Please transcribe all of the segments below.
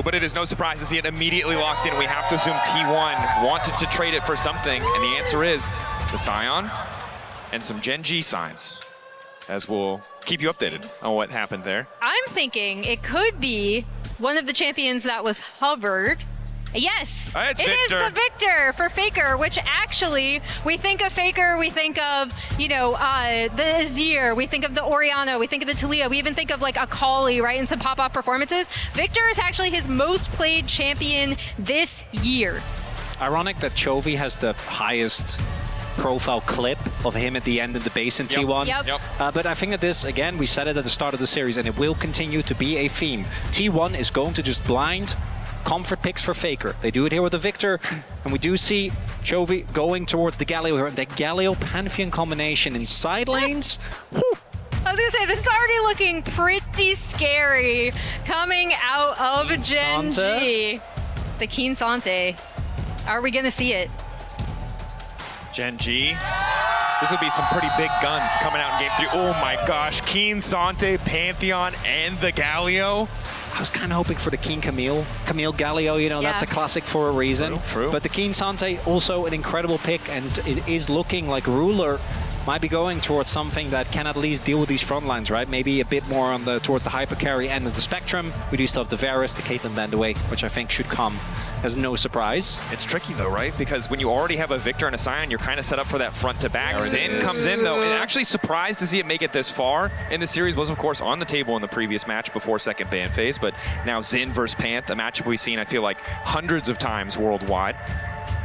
but it is no surprise to see it immediately locked in. We have to assume T1 wanted to trade it for something, and the answer is the Scion and some Gen G signs, as we'll keep you updated on what happened there. I'm thinking it could be one of the champions that was hovered. Yes, It's it Victor. is the Victor for Faker, which actually, we think of Faker, we think of, you know, the Azir, we think of the Orianna, we think of the Talia, we even think of like a Kali, right, and some pop-off performances. Victor is actually his most played champion this year. Ironic that Chovy has the highest profile clip of him at the end of the base in T1. Yep. But I think that this, again, we said it at the start of the series, and it will continue to be a theme. T1 is going to just blind comfort picks for Faker. They do it here with the Victor, and we do see Chovy going towards the Galio here. The Galio Pantheon combination in side lanes. Whew. I was gonna say, this is already looking pretty scary coming out of Gen G. The Keen Sante. Are we gonna see it? Gen G. This would be some pretty big guns coming out in game 3. Oh my gosh, Keen Sante, Pantheon, and the Galio. I was kind of hoping for the Keen Camille Galio, you know, that's a classic for a reason. True. But the Keen Sante, also an incredible pick, and it is looking like Ruler might be going towards something that can at least deal with these front lines, right? Maybe a bit more on towards the hyper carry end of the spectrum. We do still have the Varus, the Caitlyn Bandaway, which I think should come as no surprise. It's tricky though, right? Because when you already have a Victor and a Scion, you're kind of set up for that front to back. Zin comes in though, and actually surprised to see it make it this far in the series. Was of course on the table in the previous match before second ban phase, but now Zin versus Panth, a matchup we've seen, I feel like, hundreds of times worldwide.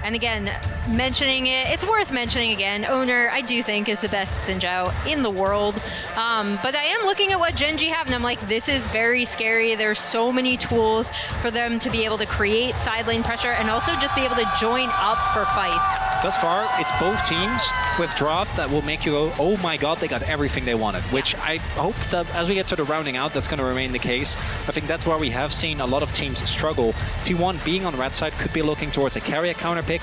And again, mentioning it, it's worth mentioning again, Oner, I do think, is the best Sinjao in the world. But I am looking at what Gen G have, and I'm like, this is very scary. There's so many tools for them to be able to create side lane pressure and also just be able to join up for fights. Thus far, it's both teams with draft that will make you go, oh my god, they got everything they wanted, which I hope that as we get to the rounding out, that's going to remain the case. I think that's where we have seen a lot of teams struggle. T1 being on the red side could be looking towards a Keria counter pick.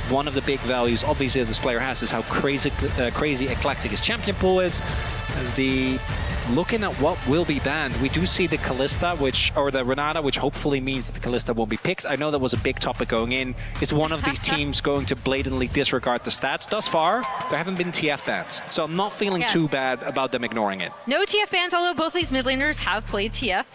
One of the big values, obviously, this player has is how crazy eclectic his champion pool is. As the looking at what will be banned, we do see the Kalista, or the Renata, which hopefully means that the Kalista won't be picked. I know that was a big topic going in. Is one of these teams going to blatantly disregard the stats? Thus far, there haven't been TF bans, so I'm not feeling too bad about them ignoring it. No TF bans, although both these mid laners have played TF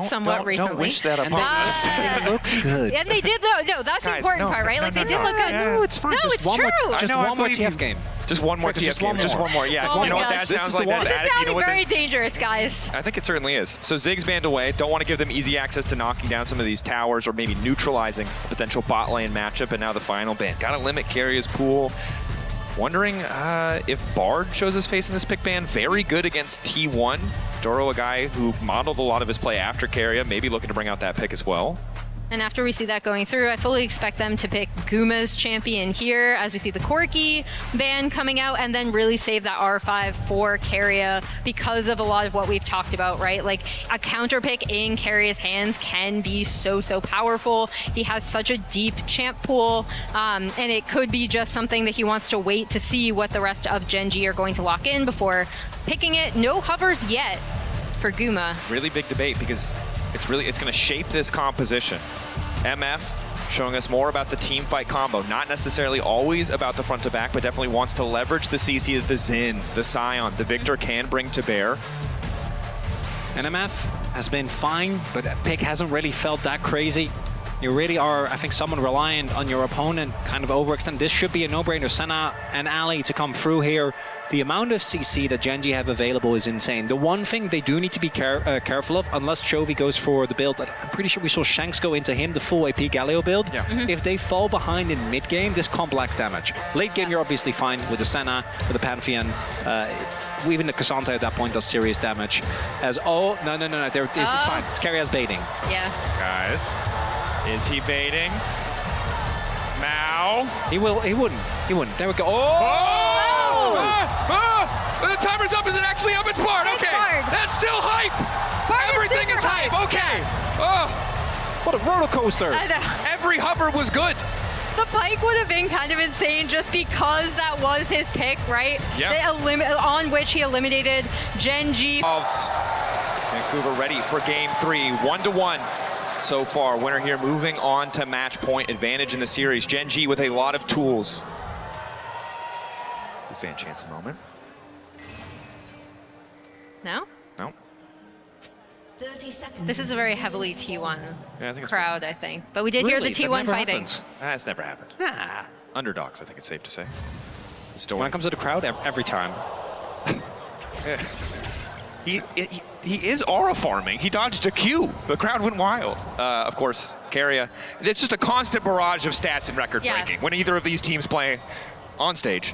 somewhat recently. Don't wish that upon us. They looked good. And they did, though. No, that's the important part, right? Like, they did look good. No, it's fine. No, just it's one true. More, just one more TF game. Just one more TF game. Just one more. Yeah, Oh you know what that gosh. sounds like? That's This is added. sounding You know what very dangerous, guys. I think it certainly is. So Ziggs banned away. Don't want to give them easy access to knocking down some of these towers or maybe neutralizing a potential bot lane matchup. And now the final ban. Got to limit Keria's pool. Wondering if Bard shows his face in this pick ban. Very good against T1. Doro, a guy who modeled a lot of his play after Keria, maybe looking to bring out that pick as well. And after we see that going through, I fully expect them to pick Guma's champion here as we see the Corki ban coming out, and then really save that R5 for Keria because of a lot of what we've talked about, right? Like, a counter pick in Keria's hands can be so powerful. He has such a deep champ pool, and it could be just something that he wants to wait to see what the rest of Gen G are going to lock in before picking it. No hovers yet for Guma. Really big debate because it's going to shape this composition. MF showing us more about the team fight combo. Not necessarily always about the front to back, but definitely wants to leverage the CC that the Zin, the Scion, the Victor can bring to bear. And MF has been fine, but that pick hasn't really felt that crazy. You really are, I think, someone reliant on your opponent, kind of overextend. This should be a no-brainer. Senna and Ali to come through here. The amount of CC that Gen G have available is insane. The one thing they do need to be careful of, unless Chovy goes for the build that I'm pretty sure we saw Shanks go into him, the full AP Galio build. Yeah. If they fall behind in mid-game, this comp lacks damage. Late game, you're obviously fine with the Senna, with the Pantheon. Even the Cassandra at that point does serious damage. No, there it is. It's fine. It's Keria's baiting. Yeah. Guys. Is he baiting? Mao? He wouldn't. There we go. The timer's up. Is it actually up? It's Bard. It's Okay. Bard. That's still hype. Bard Everything is hype. Okay. What a roller coaster. I know. Every hover was good. The Pike would have been kind of insane just because that was his pick, right? Yeah. On which he eliminated Gen G. Vancouver ready for game 3. 1-1. so far. Winner here moving on to match point advantage in the series. Gen G with a lot of tools. Fan chance a moment. No? No. 30 seconds. This is a very heavily T1 Yeah, I think it's crowd, I think. But we did hear the T1 fighting. That's never happened. Nah. Underdogs, I think it's safe to say. When it comes to the crowd, every time. Yeah. He is aura farming. He dodged a Q. The crowd went wild. Of course, Keria. It's just a constant barrage of stats and record breaking when either of these teams play on stage.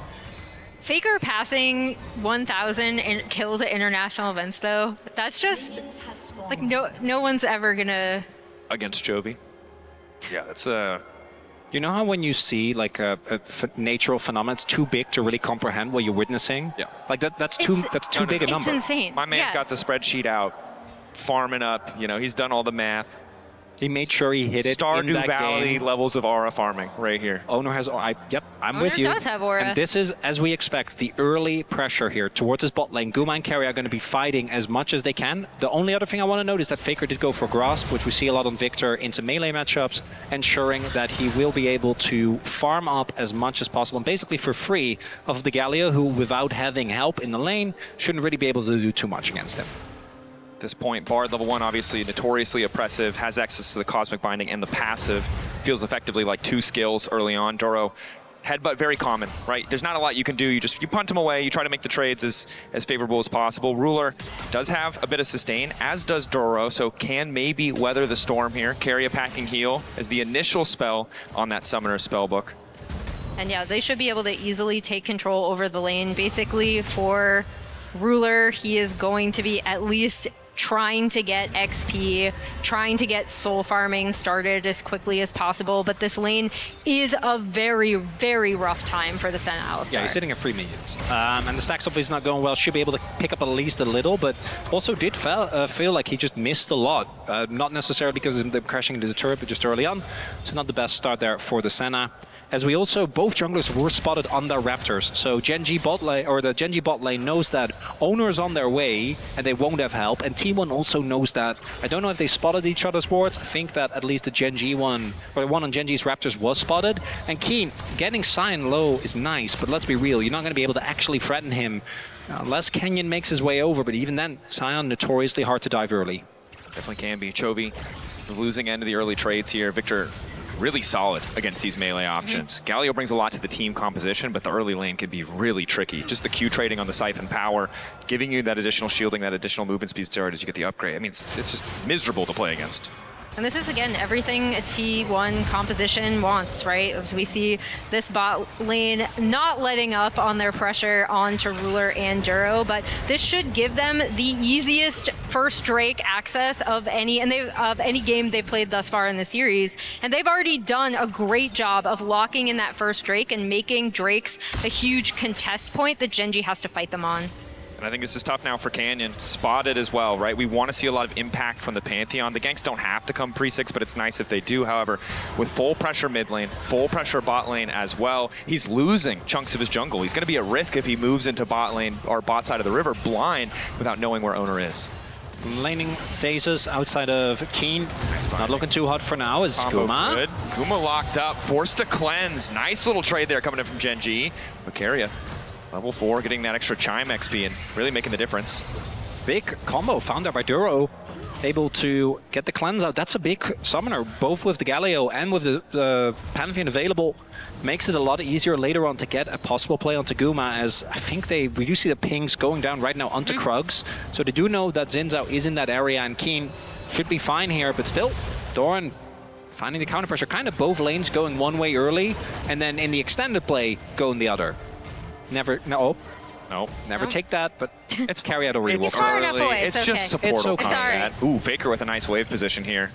Faker passing 1,000 kills at international events, though, that's just, like, no one's ever gonna... Against Chovy. Yeah, that's You know how when you see like a natural phenomenon, it's too big to really comprehend what you're witnessing? Yeah. Like that's too big a number. It's insane. My man's got the spreadsheet out, farming up. You know, he's done all the math. He made sure he hit it in that Valley game. levels of aura farming right here. Oner has, yep, I'm Oner with you. does have aura. And this is, as we expect, the early pressure here towards his bot lane. Guma and Keria are going to be fighting as much as they can. The only other thing I want to note is that Faker did go for Grasp, which we see a lot on Victor into melee matchups, ensuring that he will be able to farm up as much as possible, and basically for free, of the Galio, who without having help in the lane, shouldn't really be able to do too much against him. At this point, Bard level 1, obviously notoriously oppressive, has access to the Cosmic Binding and the passive. Feels effectively like 2 skills early on. Doro, headbutt, very common, right? There's not a lot you can do. You punt him away, you try to make the trades as favorable as possible. Ruler does have a bit of sustain, as does Doro, so can maybe weather the storm here. Keria packing heal as the initial spell on that Summoner spellbook. And yeah, they should be able to easily take control over the lane. Basically, for Ruler, he is going to be at least trying to get XP, trying to get soul farming started as quickly as possible, but this lane is a very, very rough time for the Senna Alistar. Yeah, he's sitting at 3 minions. And the stacks obviously not going well. Should be able to pick up at least a little, but also did feel like he just missed a lot. Not necessarily because of them crashing into the turret, but just early on. So not the best start there for the Senna. As we also, both junglers were spotted on their Raptors. So Gen G bot lane, or the Gen G bot lane knows that Oner is on their way and they won't have help. And T1 also knows that. I don't know if they spotted each other's wards. I think that at least the Gen G one, or the one on Gen G's Raptors was spotted. And Keen, getting Sion low is nice, but let's be real, you're not going to be able to actually threaten him unless Kenyon makes his way over. But even then, Sion notoriously hard to dive early. Definitely can be. Chovy, the losing end of the early trades here. Victor, really solid against these melee options. Galio brings a lot to the team composition, but the early lane can be really tricky. Just the Q trading on the Siphon power, giving you that additional shielding, that additional movement speed steroid as you get the upgrade. I mean, it's just miserable to play against. And this is, again, everything a T1 composition wants, right? As we see this bot lane not letting up on their pressure onto Ruler and Duro, but this should give them the easiest first Drake access of any game they've played thus far in the series. And they've already done a great job of locking in that first Drake and making Drakes a huge contest point that Gen G has to fight them on. And I think this is tough now for Canyon. Spotted as well, right? We want to see a lot of impact from the Pantheon. The ganks don't have to come pre-6, but it's nice if they do. However, with full pressure mid lane, full pressure bot lane as well, he's losing chunks of his jungle. He's going to be at risk if he moves into bot lane or bot side of the river blind without knowing where Oner is. Laning phases outside of Keen. Not looking too hot for now is Guma. Good. Guma locked up, forced to cleanse. Nice little trade there coming in from Gen G. But Keria, level 4, getting that extra Chime XP and really making the difference. Big combo found there by Duro. Able to get the cleanse out. That's a big summoner, both with the Galio and with the Pantheon available. Makes it a lot easier later on to get a possible play onto Guma, as I think we do see the pings going down right now onto Krugs. So they do know that Xin Zhao is in that area, and Keen should be fine here, but still, Doran finding the counter pressure. Kind of both lanes going one way early, and then in the extended play, going the other. Never take that, but it's Keria to rewalk. It's far enough away. It's just support. It's okay. Combat. Ooh, Faker with a nice wave position here.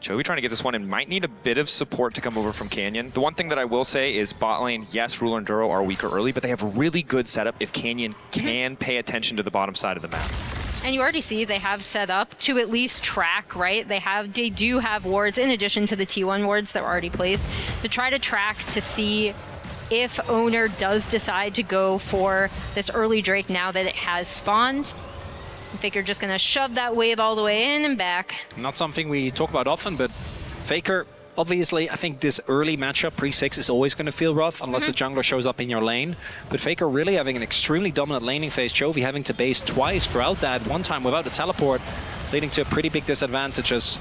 Chovy trying to get this one in. Might need a bit of support to come over from Canyon. The one thing that I will say is bot lane, yes, Ruler and Duro are weaker early, but they have a really good setup if Canyon can pay attention to the bottom side of the map. And you already see they have set up to at least track, right? They do have wards in addition to the T1 wards that were already placed to try to track to see if Oner does decide to go for this early Drake now that it has spawned. Faker just going to shove that wave all the way in and back. Not something we talk about often, but Faker, obviously, I think this early matchup, pre-6, is always going to feel rough unless the jungler shows up in your lane. But Faker really having an extremely dominant laning phase. Chovy having to base twice throughout that, one time without the teleport, leading to a pretty big disadvantage as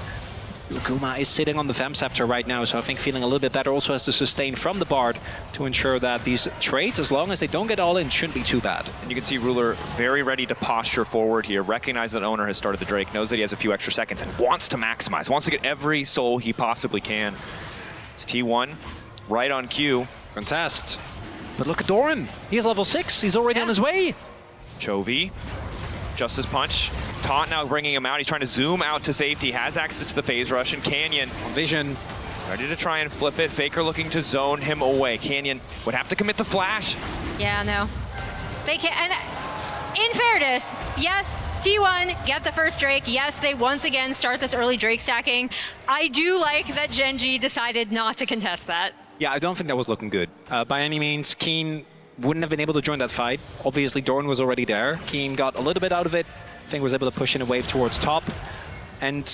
Guma is sitting on the Vamp Scepter right now, so I think feeling a little bit better. Also has to sustain from the Bard to ensure that these trades, as long as they don't get all in, shouldn't be too bad. And you can see Ruler very ready to posture forward here, recognize that Oner has started the Drake, knows that he has a few extra seconds, and wants to maximize, wants to get every soul he possibly can. It's T1 right on cue. Contest. But look at Doran. He is level 6. He's already on his way. Chovy, Justice Punch. Taunt now bringing him out. He's trying to zoom out to safety. Has access to the phase rush, and Canyon Vision. ready to try and flip it. Faker looking to zone him away. Canyon would have to commit the flash. Yeah, no. They can. And in fairness, yes, T1 get the first Drake. Yes, they once again start this early Drake stacking. I do like that GenG decided not to contest that. Yeah, I don't think that was looking good. By any means, Keen wouldn't have been able to join that fight. Obviously, Doran was already there. Keen got a little bit out of it. I think was able to push in a wave towards top. And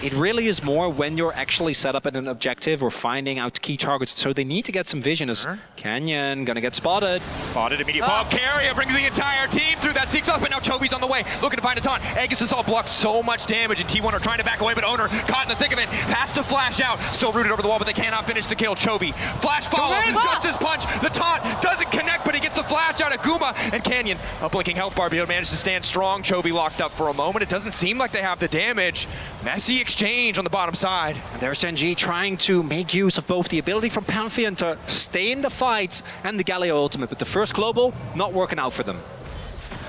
it really is more when you're actually set up at an objective or finding out key targets. So they need to get some vision as Canyon gonna get spotted. Spotted, immediate pop. Keria brings the entire team through that seeks off, but now Chovy's on the way, looking to find a taunt. Aegis Assault blocks so much damage, and T1 are trying to back away, but Oner caught in the thick of it, has to flash out. Still rooted over the wall, but they cannot finish the kill. Chovy, flash follow, Justice Punch. The taunt doesn't connect, but he gets the flash out of Guma, and Canyon, a blinking health bar, but managed to stand strong. Chovy locked up for a moment. It doesn't seem like they have the damage. Messy exchange on the bottom side. And there's GenG trying to make use of both the ability from Pantheon to stay in the fights and the Galio ultimate, but the first global, not working out for them.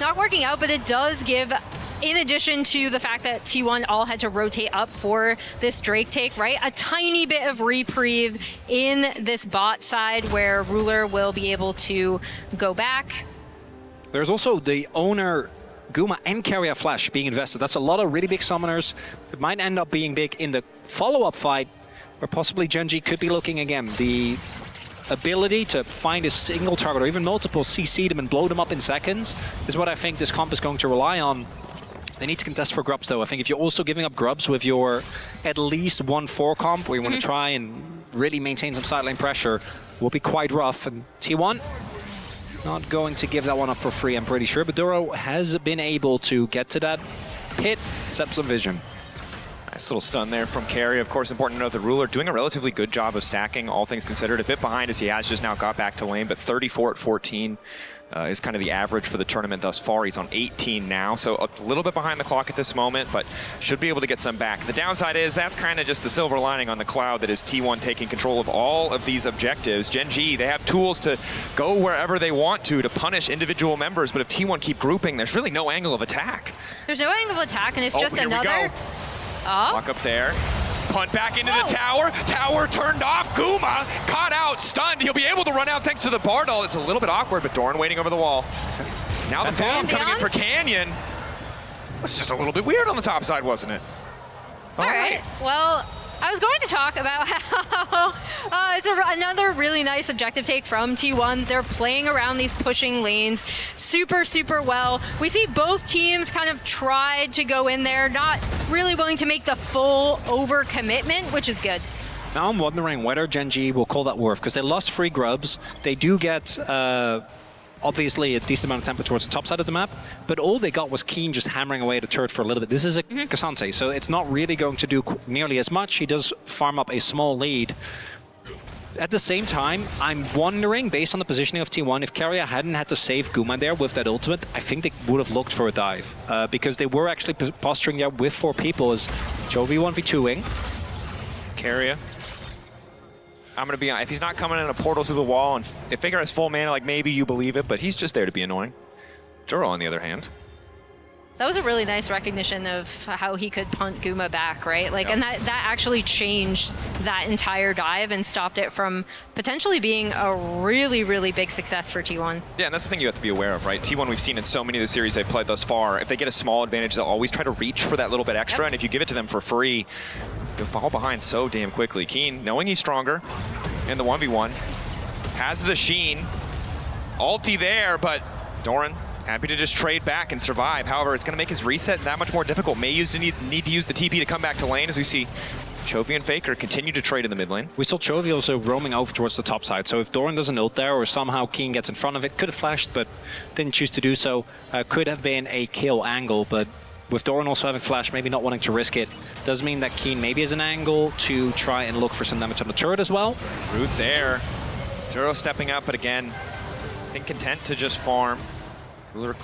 Not working out, but it does give, in addition to the fact that T1 all had to rotate up for this Drake take, right? A tiny bit of reprieve in this bot side where Ruler will be able to go back. There's also the Oner, Guma, and Keria Flash being invested. That's a lot of really big summoners. It might end up being big in the follow-up fight, where possibly GenG could be looking again. The ability to find a single target or even multiple, CC them and blow them up in seconds is what I think this comp is going to rely on. They need to contest for grubs, though. I think if you're also giving up grubs with your at least 1-4 comp, where you want to try and really maintain some side lane pressure, will be quite rough. And T1 not going to give that one up for free, I'm pretty sure. But Duro has been able to get to that pit, set up some vision. Nice little stun there from Keria. Of course, important to note that Ruler doing a relatively good job of stacking, all things considered. A bit behind as he has just now got back to lane, but 34 at 14 is kind of the average for the tournament thus far. He's on 18 now, so a little bit behind the clock at this moment, but should be able to get some back. The downside is that's kind of just the silver lining on the cloud that is T1 taking control of all of these objectives. GenG, they have tools to go wherever they want to punish individual members, but if T1 keep grouping, there's really no angle of attack. There's no angle of attack, and it's just here another... Walk up there. Punt back into the tower. Tower turned off. Guma caught out, stunned. He'll be able to run out thanks to the Bardal. It's a little bit awkward, but Doran waiting over the wall. Now the follow coming in for Canyon. It's just a little bit weird on the top side, wasn't it? All right. Well, I was going to talk about how it's another really nice objective take from T1. They're playing around these pushing lanes super, super well. We see both teams kind of tried to go in there, not really willing to make the full overcommitment, which is good. Now I'm wondering whether GenG will call that worth, because they lost 3 grubs. They do get obviously a decent amount of tempo towards the top side of the map, but all they got was Keen just hammering away at the turret for a little bit. This is a Cassante, so it's not really going to do nearly as much. He does farm up a small lead. At the same time, I'm wondering, based on the positioning of T1, if Keria hadn't had to save Guma there with that ultimate, I think they would have looked for a dive, because they were actually posturing there with 4 people as Chovy 1v2ing. Keria. I'm going to be honest, if he's not coming in a portal through the wall, and if Faker has full mana, like maybe you believe it, but he's just there to be annoying. Duro, on the other hand. That was a really nice recognition of how he could punt Guma back, right? Like, and that actually changed that entire dive and stopped it from potentially being a really, really big success for T1. Yeah, and that's the thing you have to be aware of, right? T1, we've seen in so many of the series they've played thus far, if they get a small advantage, they'll always try to reach for that little bit extra, and if you give it to them for free, you'll fall behind so damn quickly. Keen, knowing he's stronger in the 1v1, has the sheen, ulti there, but Doran Happy to just trade back and survive. However, it's going to make his reset that much more difficult. May need to use the TP to come back to lane, as we see Chovy and Faker continue to trade in the mid lane. We saw Chovy also roaming over towards the top side, so if Doran doesn't ult there or somehow Keen gets in front of it, could have flashed but didn't choose to do so, could have been a kill angle, but with Doran also having flash, maybe not wanting to risk it, does mean that Keen maybe has an angle to try and look for some damage on the turret as well. Root there. Duro stepping up, but again, I think content to just farm. Ruler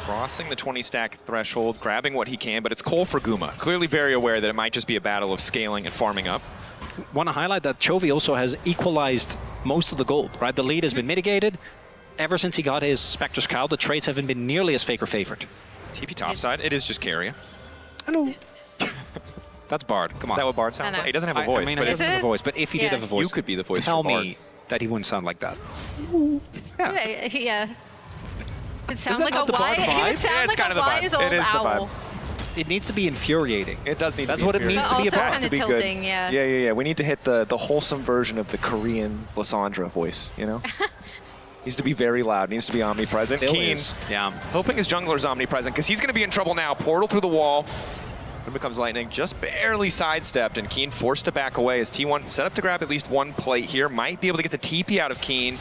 crossing the 20 stack threshold, grabbing what he can, but it's Cole for Guma. Clearly very aware that it might just be a battle of scaling and farming up. Want to highlight that Chovy also has equalized most of the gold, right? The lead has been mitigated. Ever since he got his Spectre's Cowl, the trades haven't been nearly as Faker favored. TP topside, it is just Keria. Hello. That's Bard, come on. Is that what Bard sounds like? He doesn't have a voice. I mean, but he doesn't have a voice, but if he did have a voice, you could be the voice tell for Bard. me that he wouldn't sound like that. Yeah. It sounds like not a the Bard wise, vibe? it sounds like kind a of the vibe. wise It old is the owl. vibe. It needs to be infuriating. It does need That's to be what it means to be a also boss. kind to of be tilting, good. yeah. Yeah. We need to hit the wholesome version of the Korean Lysandra voice, you know? Needs to be very loud, needs to be omnipresent. Keen, yeah. hoping his jungler's omnipresent, because he's going to be in trouble now. Portal through the wall. It becomes lightning, just barely sidestepped, and Keen forced to back away as T1 set up to grab at least one plate here. Might be able to get the TP out of Keen.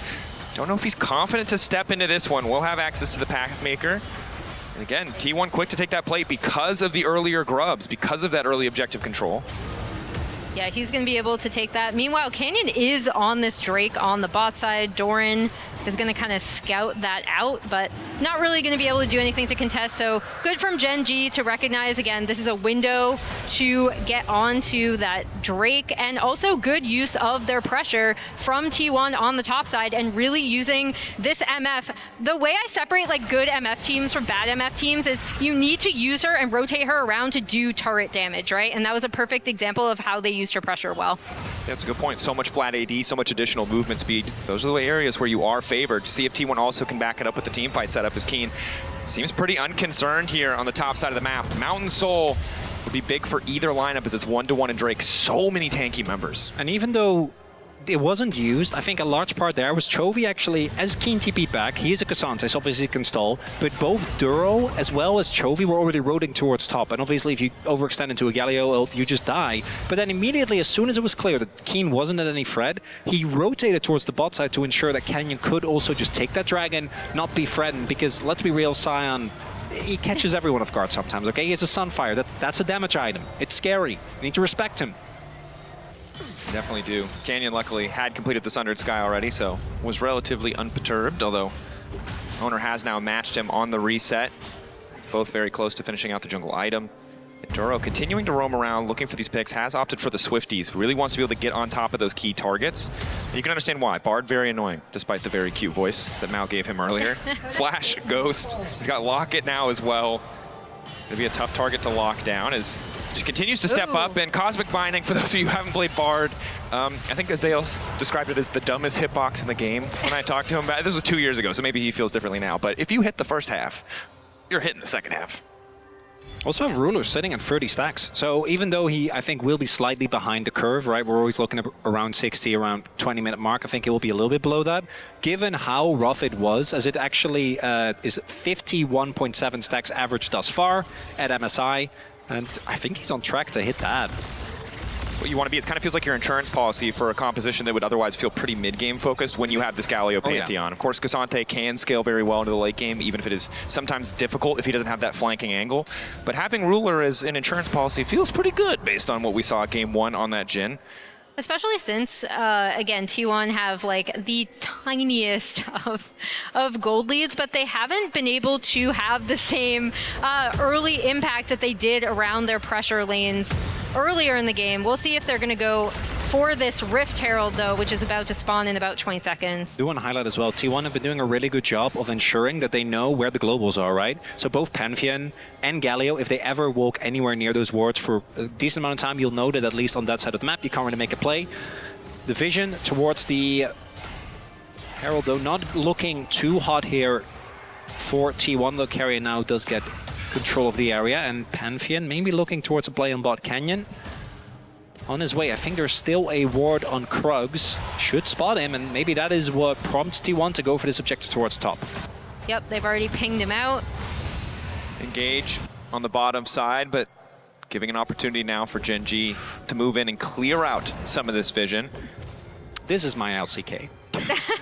Don't know if he's confident to step into this one. We'll have access to the Pathmaker. And again, T1 quick to take that plate because of the earlier grubs, because of that early objective control. Yeah, he's going to be able to take that. Meanwhile, Canyon is on this Drake on the bot side. Doran is going to kind of scout that out, but not really going to be able to do anything to contest. So good from Gen G to recognize, again, this is a window to get onto that Drake, and also good use of their pressure from T1 on the top side and really using this MF. The way I separate like good MF teams from bad MF teams is you need to use her and rotate her around to do turret damage, right? And that was a perfect example of how they used her pressure well. That's a good point. So much flat AD, so much additional movement speed. Those are the areas where you are favored. To see if T1 also can back it up with the team fight setup is Keen. Seems pretty unconcerned here on the top side of the map. Mountain Soul would be big for either lineup as it's 1-to-1 in Drake. So many tanky members. And even though it wasn't used, I think a large part there was Chovy actually, as Keen TP'd back, he is a Cassante, so obviously he can stall, but both Duro as well as Chovy were already rotating towards top, and obviously if you overextend into a Galio, you just die. But then immediately, as soon as it was clear that Keen wasn't at any threat, he rotated towards the bot side to ensure that Canyon could also just take that dragon, not be threatened, because let's be real, Sion, he catches everyone off guard sometimes, okay? He has a Sunfire, that's a damage item. It's scary, you need to respect him. Definitely do. Canyon luckily had completed the Sundered Sky already, so was relatively unperturbed, although Oner has now matched him on the reset. Both very close to finishing out the jungle item. And Duro continuing to roam around looking for these picks, has opted for the Swifties. Really wants to be able to get on top of those key targets. And you can understand why. Bard very annoying, despite the very cute voice that Mao gave him earlier. Flash, Ghost. He's got Locket now as well. Gonna be a tough target to lock down as just continues to step up, and Cosmic Binding, for those of you who haven't played Bard, I think Zeus described it as the dumbest hitbox in the game when I talked to him about it. This was 2 years ago, so maybe he feels differently now. But if you hit the first half, you're hitting the second half. Also have Ruler sitting at 30 stacks. So even though he, I think, will be slightly behind the curve, right? We're always looking at around 60, around 20-minute mark. I think it will be a little bit below that. Given how rough it was, as it actually is 51.7 stacks average thus far at MSI. And I think he's on track to hit that. That's what you want to be. It kind of feels like your insurance policy for a composition that would otherwise feel pretty mid-game focused when you have this Galio Pantheon. Yeah. Of course, Cassante can scale very well into the late game, even if it is sometimes difficult if he doesn't have that flanking angle. But having Ruler as an insurance policy feels pretty good based on what we saw at Game 1 on that Jhin. Especially since, again, T1 have like the tiniest of gold leads, but they haven't been able to have the same early impact that they did around their pressure lanes earlier in the game. We'll see if they're going to go for this Rift Herald, though, which is about to spawn in about 20 seconds. I do want to highlight as well, T1 have been doing a really good job of ensuring that they know where the globals are, right? So both Pantheon and Galio, if they ever walk anywhere near those wards for a decent amount of time, you'll know that at least on that side of the map, you can't really make a play. The vision towards the Herald, though, not looking too hot here for T1, though Keria now does get control of the area, and Pantheon maybe looking towards a play on bot Canyon. On his way, I think there's still a ward on Krugs. Should spot him, and maybe that is what prompts T1 to go for this objective towards top. Yep, they've already pinged him out. Engage on the bottom side, but giving an opportunity now for Gen G to move in and clear out some of this vision. This is my LCK.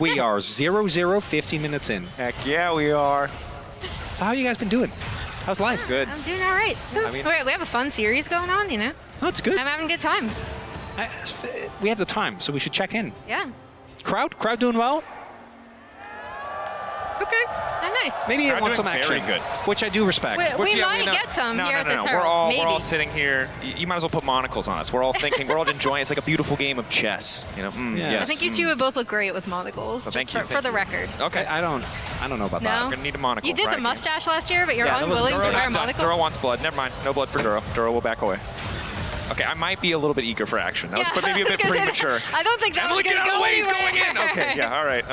We are 0-0, 15 minutes in. Heck yeah, we are. So how you guys been doing? How's life? Good. I'm doing all right. I mean- we have a fun series going on, you know? Oh, it's good. I'm having a good time. We have the time, so we should check in. Yeah. Crowd doing well? Okay. Oh, nice. Maybe Crowd they want doing some action, very good. which I do respect. We Yeah, might know- get some no, here no, at no, this no. tournament. We're all Maybe. sitting here. You might as well put monocles on us. We're all thinking, we're all enjoying. It's like a beautiful game of chess. You know, Yeah. yes. I think you two would both look great with monocles. Well, thank just you, for thank the you. record. Okay. I don't know about No? that. We're gonna need a monocle. You did for the our mustache last year, but you're Yeah, that was unwilling to Duro. wear a games. monocle? Duro wants blood. Never mind. No blood for Duro. Duro will back away. Okay, I might be a little bit eager for action. That was maybe a bit premature. I don't think that Emily, was get going to out of go the way. He's anywhere. going in. Okay, yeah, all right.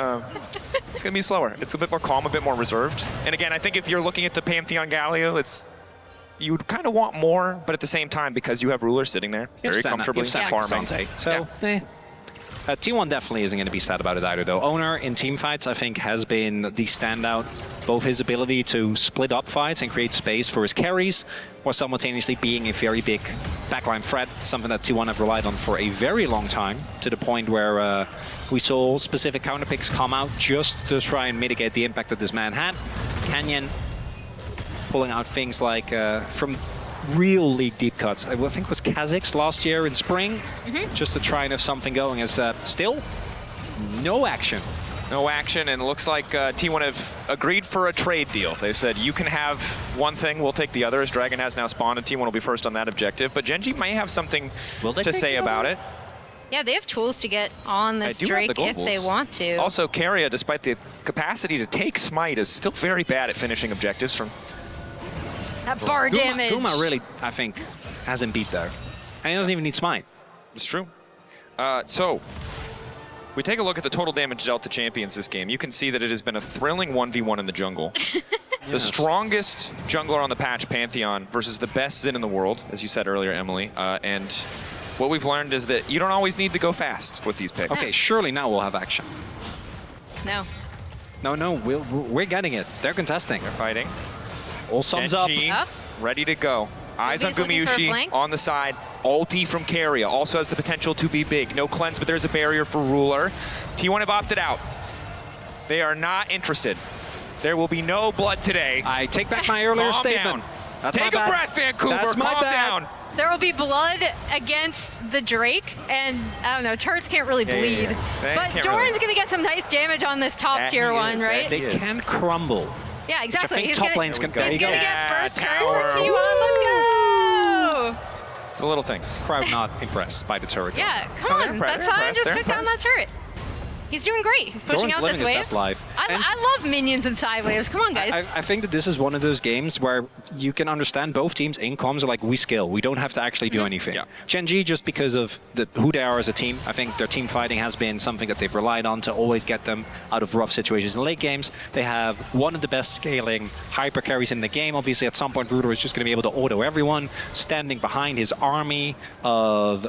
It's going to be slower. It's a bit more calm, a bit more reserved. And again, I think if you're looking at the Pantheon Galio, you would kind of want more, but at the same time, because you have Ruler sitting there very comfortably farming. So, T1 definitely isn't going to be sad about it either, though. Oner in team fights, I think, has been the standout. Both his ability to split up fights and create space for his carries, while simultaneously being a very big backline threat, something that T1 have relied on for a very long time, to the point where we saw specific counterpicks come out just to try and mitigate the impact that this man had. Canyon pulling out things like from real league deep cuts. I think it was Kha'Zix last year in spring, just to try and have something going. As still no action. No action, and it looks like T1 have agreed for a trade deal. They said, you can have one thing, we'll take the other, as Dragon has now spawned, and T1 will be first on that objective. But Gen G may have something to say about it. Yeah, they have tools to get on this Drake if they want to. Also, Keria, despite the capacity to take Smite, is still very bad at finishing objectives from... That bar damage. Guma really, I think, has him beat there. And he doesn't even need Smite. It's true. So, we take a look at the total damage dealt to champions this game. You can see that it has been a thrilling 1v1 in the jungle. The strongest jungler on the patch, Pantheon, versus the best Xin in the world, as you said earlier, Emily. And what we've learned is that you don't always need to go fast with these picks. Okay, surely now we'll have action. No. No, we're getting it. They're contesting. They're fighting. All sums up. Up. Ready to go. Eyes on Nobody's looking for a Gumayusi flank. on the side. Ulti from Keria also has the potential to be big. No cleanse, but there's a barrier for Ruler. T1 have opted out. They are not interested. There will be no blood today. I take back my earlier Calm statement. down. That's Take my a bad. breath, Vancouver. That's my Calm bad. down. There will be blood against the Drake, and I don't know, turrets can't really bleed. They But can't Doran's really. going to get some nice damage on this top That tier he one, is, right? that They he is. can crumble. Yeah, exactly. think He's top gonna, lane's gonna go. He's There going you to go. get Yeah, first turn tower. for T1. Let's go! It's the little things. Crowd not impressed by the turret. Yeah, Oh, come they're on. impressed. That They're Sion just impressed. took down that They're turret. He's doing great. He's pushing Doran's out living this his wave. best life. And I love minions and side waves. Come on, guys. I think that this is one of those games where you can understand both teams in comms are like, we skill. We don't have to actually do anything. Yeah. Gen G, just because of who they are as a team, I think their team fighting has been something that they've relied on to always get them out of rough situations in late games. They have one of the best scaling hyper carries in the game. Obviously, at some point, Ruder is just going to be able to auto everyone, standing behind his army of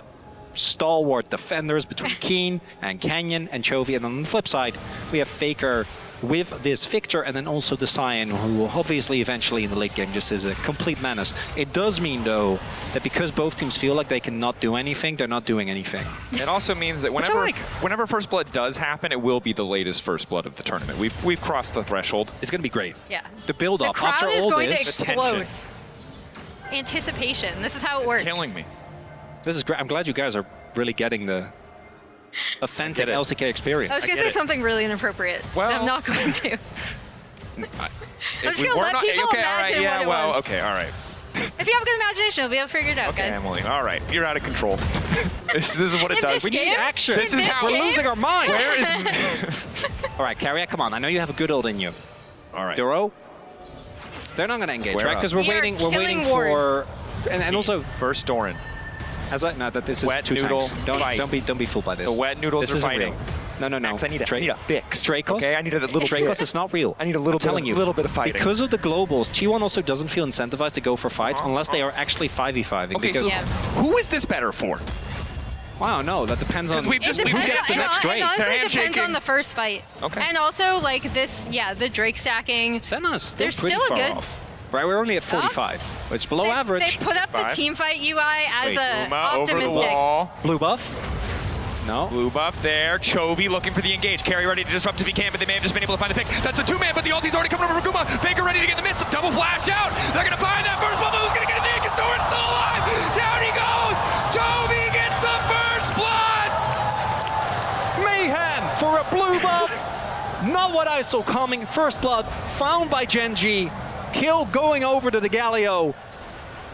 stalwart defenders between Keen and Canyon and Chovy. And on the flip side, we have Faker with this Victor, and then also the Sion, who obviously eventually in the late game just is a complete menace. It does mean, though, that because both teams feel like they cannot do anything, they're not doing anything. It also means that Which I like. whenever First Blood does happen, it will be the latest First Blood of the tournament. We've crossed the threshold. It's going to be great. Yeah. The build-up The crowd after is all going this. to explode. Anticipation. This is how it works. It's killing me. This is great. I'm glad you guys are really getting the authentic LCK experience. I was going get to say it. something really inappropriate. Well- I'm not going to. I'm just going to We're let not- people okay, all right, imagine yeah, what it well, was. okay, all right. If you have a good imagination, you'll be able to figure it out, Okay, guys. Emily, all right. You're out of control. this is what it In does. this game? action. This is how We're game? losing our mind. Where is... All right, Keria, come on. I know you have a good ult in you. all right. Duro, they're not going to engage, Square right? up. Because we're We are waiting. We're waiting killing for, and also First Doran. as I know that this is Wet two noodle tanks. fight. Don't be fooled by this. The wet noodles this are isn't fighting. real. No. Max, I need a fix. Dracos? Okay, I need a little Dracos fix. is not real. I need a little I'm telling you. little bit of fighting. Because of the globals, T1 also doesn't feel incentivized to go for fights unless they are actually 5v5ing. Okay, because so Yeah. who is this better for? Wow, no, that depends on Because who gets the next Drake. It honestly They're depends handshaking. on the first fight. Okay. And also, like, this, yeah, the Drake stacking. Senna's still They're pretty still far good. off. Right, we're only at 45, which is below average. They put up the 5. team fight UI as a Uma over the optimistic. wall. Blue buff? No. Blue buff there. Chovy looking for the engage. Keria ready to disrupt if he can, but they may have just been able to find the pick. That's a 2-man, but the ulti's already coming over for Guma. Faker ready to get in the midst. Double flash out. They're going to find that first bubble. Who's going to get it? The Inca Doran's still alive. Down he goes. Chovy gets the first blood. Mayhem for a blue buff. Not what I saw coming. First blood found by Genji. Kill going over to the Galio.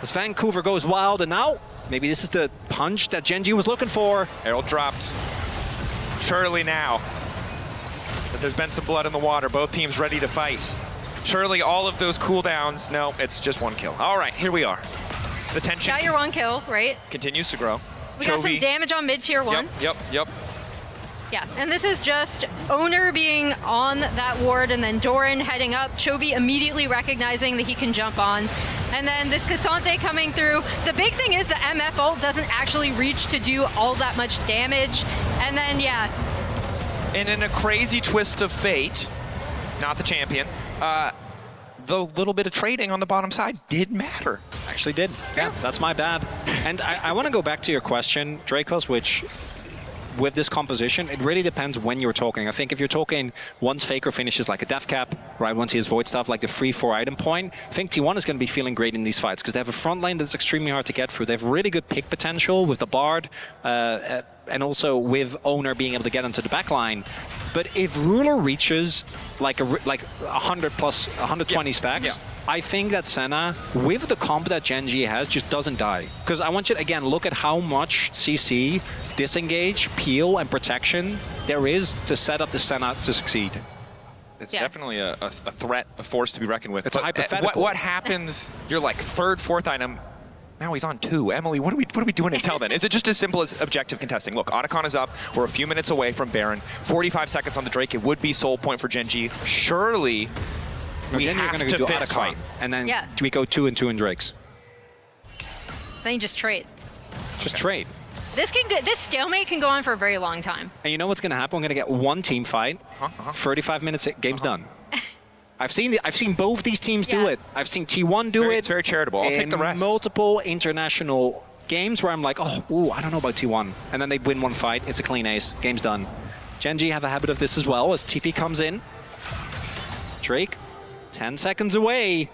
As Vancouver goes wild, and now maybe this is the punch that Genji was looking for. Herald dropped. Surely now that there's been some blood in the water, both teams ready to fight. Surely all of those cooldowns, no, it's just one kill. All right, here we are. The tension Got your 1 kill, right? continues to grow. We got some Chovy- damage on mid-tier 1. Yep. Yeah, and this is just Oner being on that ward and then Doran heading up, Chovy immediately recognizing that he can jump on. And then this Cassante coming through. The big thing is the MF ult doesn't actually reach to do all that much damage. And then, yeah, And in a crazy twist of fate, not the champion, the little bit of trading on the bottom side did matter. Actually did. Yeah, that's my bad. And I want to go back to your question, Dracos, which with this composition, it really depends when you're talking. I think if you're talking once Faker finishes like a death cap, right, once he has void stuff like the free 4 item point, I think T1 is going to be feeling great in these fights because they have a front line that's extremely hard to get through. They have really good pick potential with the Bard and also with Oner being able to get into the back line. But if Ruler reaches like 100 plus 120 stacks, I think that Senna, with the comp that Genji has, just doesn't die. Because I want you to, again, look at how much CC, disengage, peel, and protection there is to set up the Senna to succeed. It's definitely a threat, a force to be reckoned with. It's a hypothetical. What happens? You're like 3rd, 4th item. Now he's on 2. Emily, what are we doing until then? Is it just as simple as objective contesting? Look, Otacon is up. We're a few minutes away from Baron. 45 seconds on the Drake. It would be soul point for Genji. Surely we have gonna to do fist Otacon, fight. and then we go 2 and 2 in Drakes. then you just trade. Just trade. This stalemate can go on for a very long time. And you know what's going to happen? We're going to get one team fight. 35 minutes, game's done. I've seen both these teams do it. I've seen T1 do it. It's very charitable. I'll take the rest. Multiple international games where I'm like, oh, I don't know about T1. And then they win one fight. It's a clean ace. Game's done. Genji have a habit of this as well as TP comes in. Drake, 10 seconds away.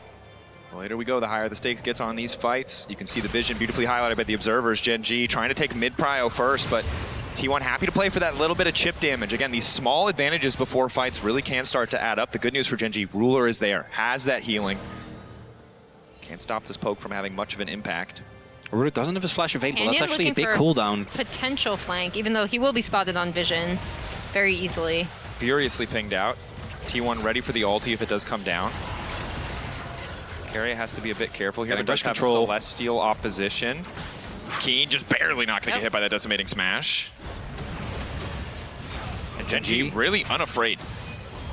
The later we go, the higher the stakes gets on these fights. You can see the vision beautifully highlighted by the observers. Genji trying to take mid-prio first, but T1 happy to play for that little bit of chip damage. Again, these small advantages before fights really can start to add up. The good news for Genji, Ruler is there, has that healing. Can't stop this poke from having much of an impact. Ruler doesn't have his flash available. Canyon That's actually a looking big for cooldown. Potential flank, even though he will be spotted on vision very easily. Furiously pinged out. T1 ready for the ulti if it does come down. Keria has to be a bit careful here. Getting But does have control. Celestial opposition. Keen just barely not going to get hit by that decimating smash. And Genji really unafraid.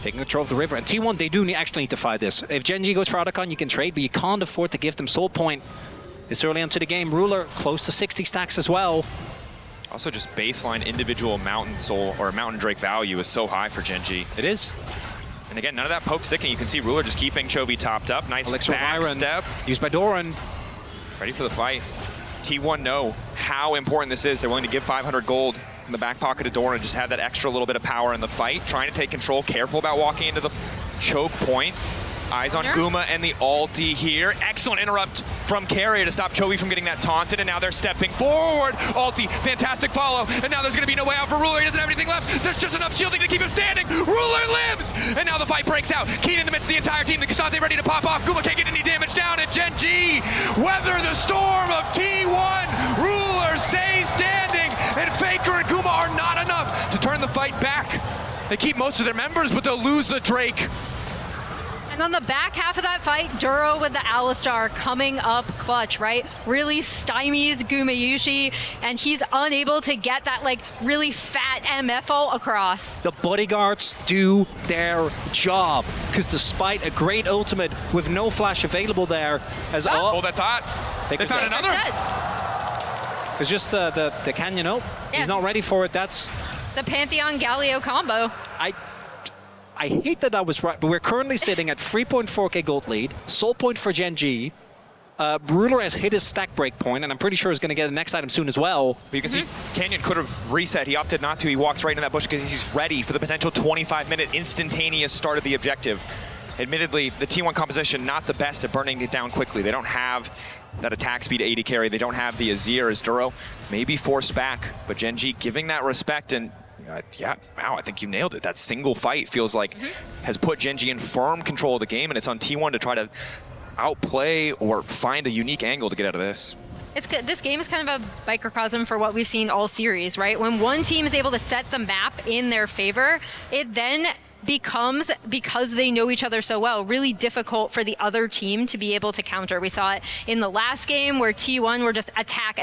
Taking control of the river. And T1, they do actually need to fight this. If Genji goes for Otacon, you can trade, but you can't afford to give them soul point this early into the game. Ruler close to 60 stacks as well. Also, just baseline individual Mountain Soul or Mountain Drake value is so high for Genji. It is. And again, none of that poke sticking. You can see Ruler just keeping Chovy topped up. Nice Elixir of back Iron step. used by Doran. Ready for the fight. T1 know how important this is. They're willing to give 500 gold in the back pocket of Doran. Just have that extra little bit of power in the fight. Trying to take control. Careful about walking into the choke point. Eyes on Guma and the ulti here. Excellent interrupt from Keria to stop Chovy from getting that taunted, and now they're stepping forward. Ulti, fantastic follow, and now there's going to be no way out for Ruler. He doesn't have anything left. There's just enough shielding to keep him standing. Ruler lives, and now the fight breaks out. Keen in the midst of the entire team. The Cassante ready to pop off. Guma can't get any damage down, and Genji weather the storm of T1. Ruler stays standing, and Faker and Guma are not enough to turn the fight back. They keep most of their members, but they'll lose the Drake. And on the back half of that fight, Duro with the Alistar coming up clutch, right? Really stymies Gumayusi, and he's unable to get that like really fat MF ult across. The bodyguards do their job, because despite a great ultimate with no flash available there, as Hold that thought. They found another. It's just the Canyon. Nope. Yeah. He's not ready for it. That's the Pantheon Galio combo. I hate that was right, but we're currently sitting at 3.4k gold lead. Soul point for Gen G. Ruler has hit his stack break point, and I'm pretty sure he's going to get the next item soon as well. But you can see Canyon could have reset. He opted not to. He walks right into that bush because he's ready for the potential 25-minute instantaneous start of the objective. Admittedly, the T1 composition not the best at burning it down quickly. They don't have that attack speed 80 carry. They don't have the Azir as Duro may be forced back, but Gen G giving that respect and yeah, wow, I think you nailed it. That single fight feels like has put Gen G in firm control of the game, and it's on T1 to try to outplay or find a unique angle to get out of this. This game is kind of a microcosm for what we've seen all series, right? When one team is able to set the map in their favor, it then becomes, because they know each other so well, really difficult for the other team to be able to counter. We saw it in the last game where T1 were just attack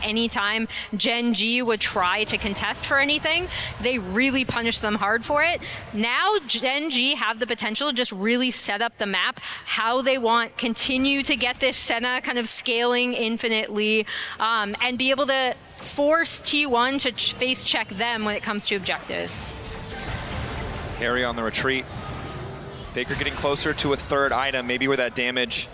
anytime Gen G would try to contest for anything. They really punished them hard for it. Now Gen G have the potential to just really set up the map how they want, continue to get this Senna kind of scaling infinitely, and be able to force T1 to face check them when it comes to objectives. Keria on the retreat. Faker getting closer to a third item, maybe where that damage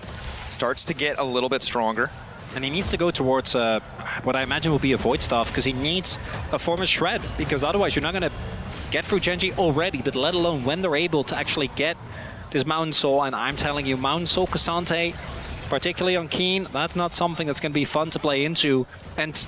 starts to get a little bit stronger. And he needs to go towards what I imagine will be a Void Staff, because he needs a form of Shred, because otherwise you're not going to get through Gen G already, but let alone when they're able to actually get this Mountain Soul. And I'm telling you, Mountain Soul Cassante, particularly on Keen, that's not something that's going to be fun to play into. And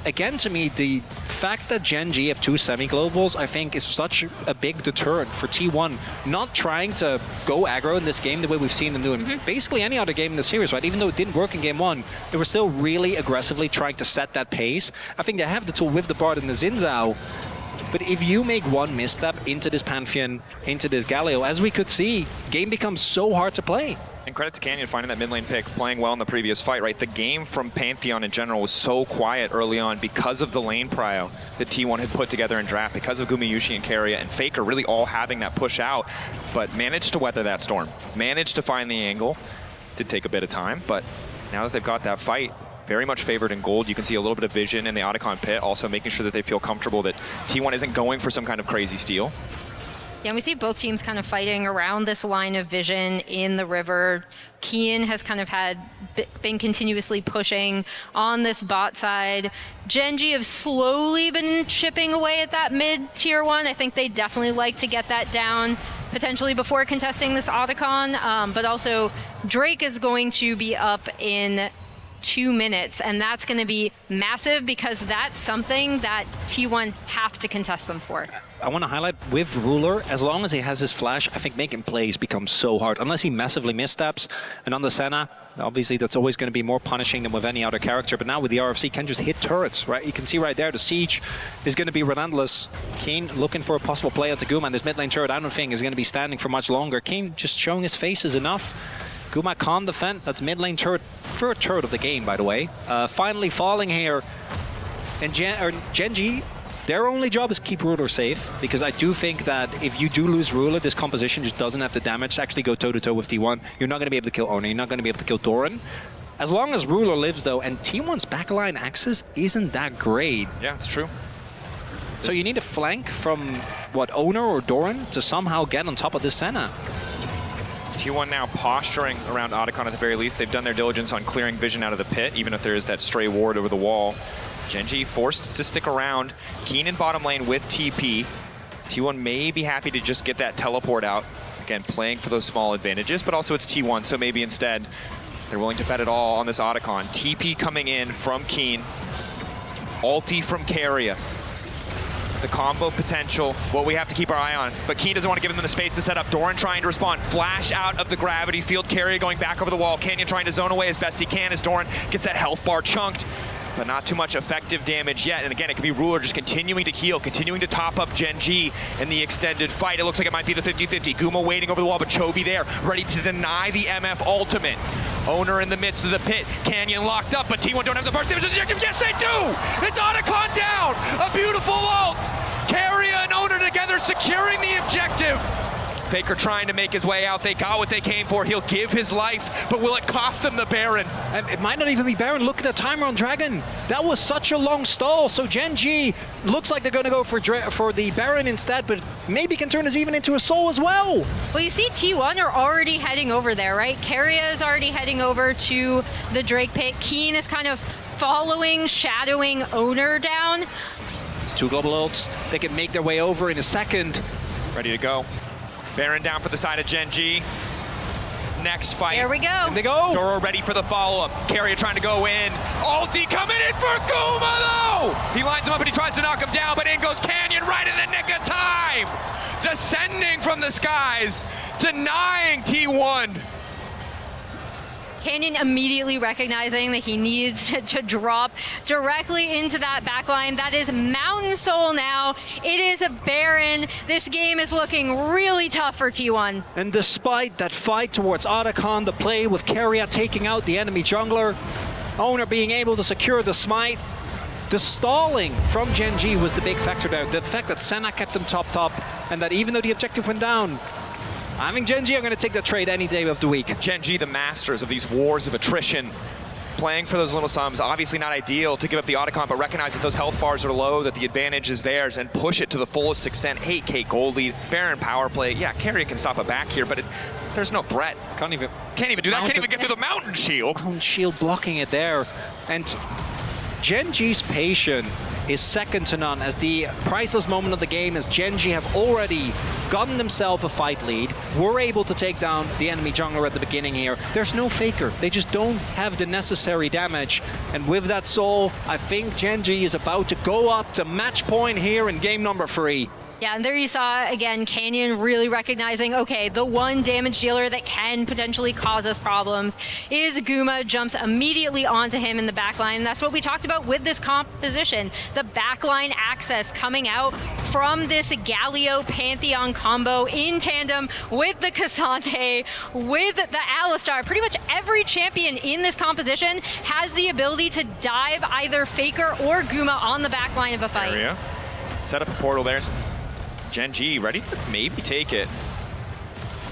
again, to me, the fact that Gen G have 2 semi-globals, I think, is such a big deterrent for T1 not trying to go aggro in this game the way we've seen them do in basically any other game in the series, right? Even though it didn't work in game 1, they were still really aggressively trying to set that pace. I think they have the tool with the Bard and the Xin Zhao, but if you make one misstep into this Pantheon, into this Galio, as we could see, game becomes so hard to play. And credit to Canyon finding that mid lane pick, playing well in the previous fight, right? The game from Pantheon in general was so quiet early on because of the lane prio that T1 had put together in draft, because of Gumayusi and Keria and Faker really all having that push out, but managed to weather that storm, managed to find the angle. Did take a bit of time, but now that they've got that fight, very much favored in gold. You can see a little bit of vision in the Otacon pit, also making sure that they feel comfortable that T1 isn't going for some kind of crazy steal. Yeah, and we see both teams kind of fighting around this line of vision in the river. Kian has kind of been continuously pushing on this bot side. Gen G have slowly been chipping away at that mid tier 1. I think they definitely like to get that down potentially before contesting this Otacon, but also Drake is going to be up in 2 minutes, and that's going to be massive because that's something that T1 have to contest them for. I want to highlight with Ruler, as long as he has his flash, I think making plays becomes so hard, unless he massively missteps. And on the Senna, obviously that's always going to be more punishing than with any other character, but now with the RFC can just hit turrets, right? You can see right there, the siege is going to be relentless. Keen looking for a possible play at the Guma, and this mid lane turret I don't think is going to be standing for much longer. Keen just showing his face is enough. Guma can't defend. That's mid lane turret, third turret of the game, by the way. Finally falling here. And Gen G, their only job is keep Ruler safe, because I do think that if you do lose Ruler, this composition just doesn't have the damage to actually go toe-to-toe with T1. You're not going to be able to kill Oner. You're not going to be able to kill Doran. As long as Ruler lives, though, and T1's backline access isn't that great. Yeah, it's true. So you need a flank from, what, Oner or Doran to somehow get on top of this Senna. T1 now posturing around Otacon at the very least. They've done their diligence on clearing vision out of the pit, even if there is that stray ward over the wall. Gen G forced to stick around. Keen in bottom lane with TP. T1 may be happy to just get that teleport out. Again, playing for those small advantages, but also it's T1, so maybe instead they're willing to bet it all on this Otacon. TP coming in from Keen. Ulti from Keria. The combo potential, what we have to keep our eye on. But Keen doesn't want to give them the space to set up. Doran trying to respond. Flash out of the gravity field. Keria going back over the wall. Canyon trying to zone away as best he can as Doran gets that health bar chunked. But not too much effective damage yet. And again, it could be Ruler just continuing to heal, continuing to top up Gen G in the extended fight. It looks like it might be the 50-50. Guma waiting over the wall, but Chovy there, ready to deny the MF ultimate. Oner in the midst of the pit. Canyon locked up, but T1 don't have the burst damage objective. Yes, they do! It's Otacon down! A beautiful ult! Keria and Oner together securing the objective. Faker trying to make his way out. They got what they came for. He'll give his life, but will it cost them the Baron? And it might not even be Baron. Look at the timer on Dragon. That was such a long stall. So GENG looks like they're going to go for the Baron instead, but maybe can turn this even into a soul as well. Well, you see T1 are already heading over there, right? Keria is already heading over to the Drake pit. Keen is kind of following, shadowing Oner down. It's 2 global ults. They can make their way over in a second. Ready to go. Baron down for the side of GENG. Next fight. There we go. And they go. Doro ready for the follow-up. Keria trying to go in. Ulti coming in for Guma, though! He lines him up and he tries to knock him down, but in goes Canyon right in the nick of time! Descending from the skies, denying T1. Canyon immediately recognizing that he needs to drop directly into that backline. That is Mountain Soul now. It is a Baron. This game is looking really tough for T1. And despite that fight towards Otacon, the play with Keria taking out the enemy jungler, Oner being able to secure the smite, the stalling from GENG was the big factor there. The fact that Senna kept them top, and that even though the objective went down, I think GENG are going to take that trade any day of the week. GENG, the masters of these wars of attrition, playing for those little sums. Obviously not ideal to give up the Otacon, but recognize that those health bars are low, that the advantage is theirs, and push it to the fullest extent. 8K gold lead, Baron power play. Yeah, Keria can stop it back here, but there's no threat. Can't even do that. Can't even get through the Mountain Shield. Mountain Shield blocking it there. And GENG's patience is second to none, as the priceless moment of the game is GENG have already gotten themselves a fight lead, were able to take down the enemy jungler at the beginning here. There's no Faker. They just don't have the necessary damage. And with that soul, I think GENG is about to go up to match point here in game number 3. Yeah, and there you saw, again, Canyon really recognizing, okay, the one damage dealer that can potentially cause us problems is Guma. Jumps immediately onto him in the backline. That's what we talked about with this composition. The backline access coming out from this Galio Pantheon combo in tandem with the Cassante, with the Alistar. Pretty much every champion in this composition has the ability to dive either Faker or Guma on the backline of a fight. Keria set up a portal there. GENG ready to maybe take it.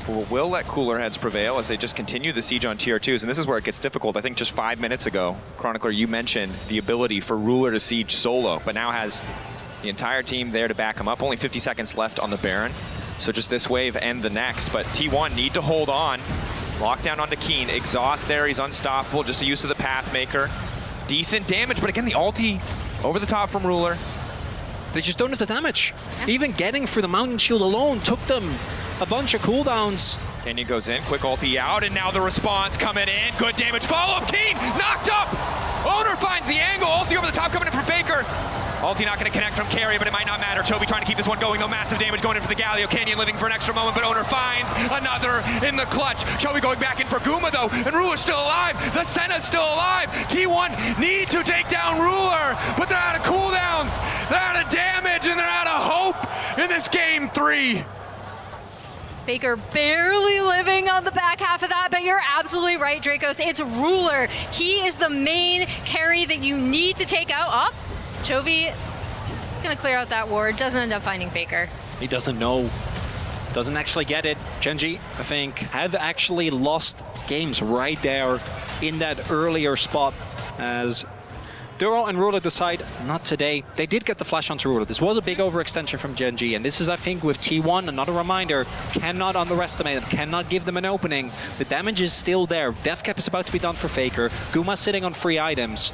We'll let cooler heads prevail as they just continue the siege on tier 2s, and this is where it gets difficult. I think just 5 minutes ago, Chronicler, you mentioned the ability for Ruler to siege solo, but now has the entire team there to back him up. Only 50 seconds left on the Baron, so just this wave and the next, but T1 need to hold on. Lockdown onto Keen, exhaust there, he's unstoppable, just a use of the Pathmaker. Decent damage, but again, the ulti over the top from Ruler. They just don't have the damage. Even getting for the Mountain Shield alone took them a bunch of cooldowns. Canyon goes in, quick ulti out, and now the response coming in. Good damage, follow-up, Keen, knocked up! Oner finds the angle, ulti over the top coming in from Faker. Ulti not going to connect from Keria, but it might not matter. Chovy trying to keep this one going, though. Massive damage going in for the Galio. Canyon living for an extra moment, but Oner finds another in the clutch. Chovy going back in for Guma, though, and Ruler's still alive. The Senna's still alive. T1 need to take down Ruler, but they're out of cooldowns. They're out of damage, and they're out of hope in this game 3. Faker barely living on the back half of that, but you're absolutely right, Dracos. It's Ruler. He is the main carry that you need to take out. Up. Chovy gonna clear out that ward, doesn't end up finding Faker. He doesn't know, doesn't actually get it. GENG, I think, have actually lost games right there in that earlier spot as Duro and Ruler decide not today. They did get the flash onto Ruler. This was a big overextension from GENG, and this is, I think, with T1, another reminder, cannot underestimate them, cannot give them an opening. The damage is still there. Death cap is about to be done for Faker. Guma sitting on free items.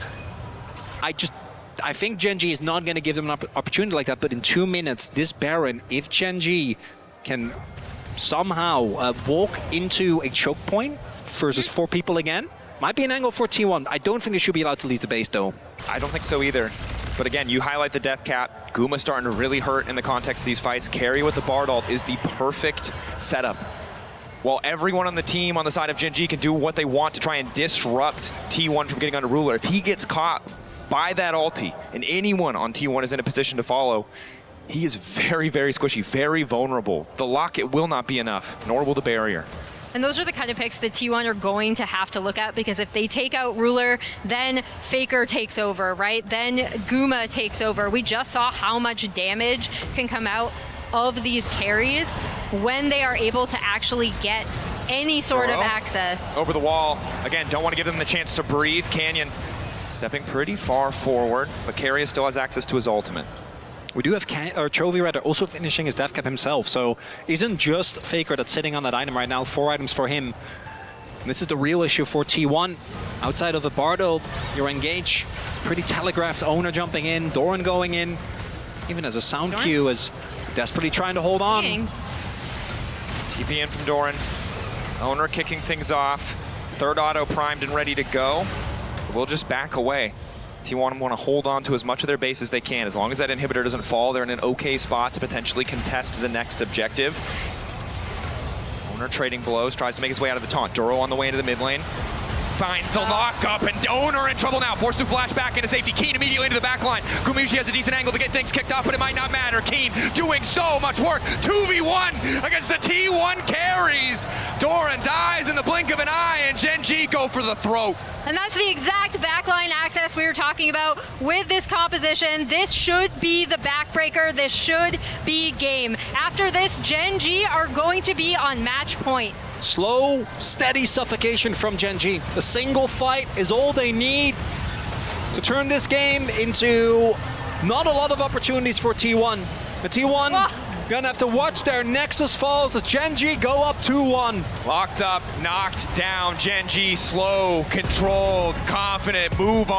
I think GENG is not going to give them an opportunity like that, but in 2 minutes, this Baron, if GENG can somehow walk into a choke point versus 4 people again, might be an angle for T1. I don't think they should be allowed to leave the base, though. I don't think so either. But again, you highlight the death cap. Guma starting to really hurt in the context of these fights. Keria with the Bard ult is the perfect setup. While everyone on the team on the side of GENG can do what they want to try and disrupt T1 from getting under Ruler, if he gets caught by that ulti, and anyone on T1 is in a position to follow, he is very, very squishy, very vulnerable. The locket will not be enough, nor will the barrier. And those are the kind of picks that T1 are going to have to look at, because if they take out Ruler, then Faker takes over, right? Then Guma takes over. We just saw how much damage can come out of these carries when they are able to actually get any sort of access. Over the wall. Again, don't want to give them the chance to breathe. Canyon stepping pretty far forward, but Keria still has access to his ultimate. We do have Chovy rather also finishing his death cap himself, so isn't just Faker that's sitting on that item right now. 4 items for him. And this is the real issue for T1. Outside of the Bardo, you're engaged. Pretty telegraphed. Oner jumping in, Doran going in. Even as a sound cue is desperately trying to hold on. TP in from Doran. Oner kicking things off. Third auto primed and ready to go. We'll just back away. T1 want to hold on to as much of their base as they can. As long as that inhibitor doesn't fall, they're in an okay spot to potentially contest the next objective. Oner trading blows, tries to make his way out of the taunt. Duro on the way into the mid lane. Finds the lockup, and Oner in trouble now. Forced to flash back into safety. Keen immediately into the back line. Gumayusi has a decent angle to get things kicked off, but it might not matter. Keen doing so much work. 2v1 against the T1 carries. Doran dies in the blink of an eye, and GENG go for the throat. And that's the exact backline access we were talking about with this composition. This should be the backbreaker. This should be game. After this, GENG are going to be on match point. Slow, steady suffocation from GENG. A single fight is all they need to turn this game into not a lot of opportunities for T1. The T1 gonna have to watch their Nexus falls as GENG go up 2-1. Locked up, knocked down. GENG slow, controlled, confident, move on.